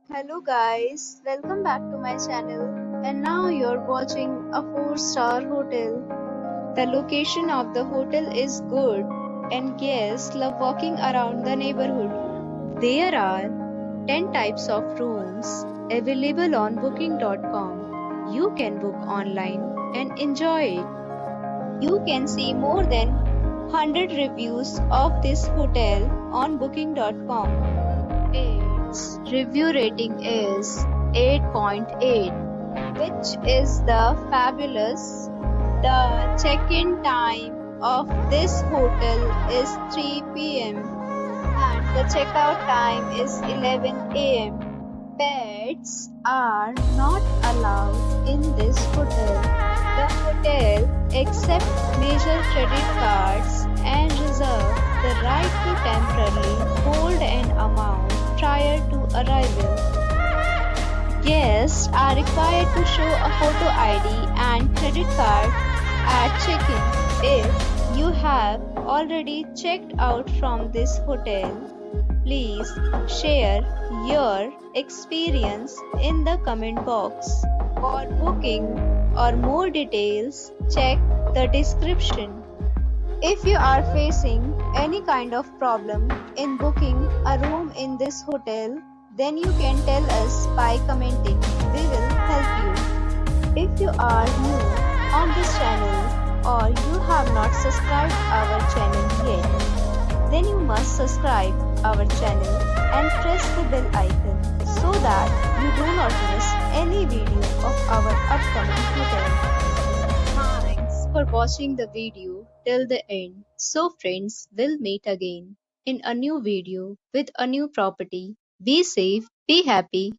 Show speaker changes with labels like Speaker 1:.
Speaker 1: Hello guys, welcome back to my channel and now you're watching a 4-star hotel. The location of the hotel is good and guests love walking around the neighborhood. There are 10 types of rooms available on booking.com. You can book online and enjoy it. You can see more than 100 reviews of this hotel on booking.com. Its review rating is 8.8, which is the fabulous. The check-in time of this hotel is 3 p.m. and the checkout time is 11 a.m. Pets are not allowed in this hotel. The hotel accepts major credit cards and reserves the right to temporarily hold an amount prior to arrival. Guests are required to show a photo ID and credit card at check-in. If you have already checked out from this hotel, please share your experience in the comment box. For booking or more details, check the description. If you are facing any kind of problem in booking a room in this hotel, then you can tell us by commenting. We will help you. If you are new on this channel or you have not subscribed our channel yet, then you must subscribe our channel and press the bell icon so that you do not miss any video of our upcoming hotel. Thanks for watching the video till the end. So friends, we'll meet again in a new video with a new property. Be safe, be happy.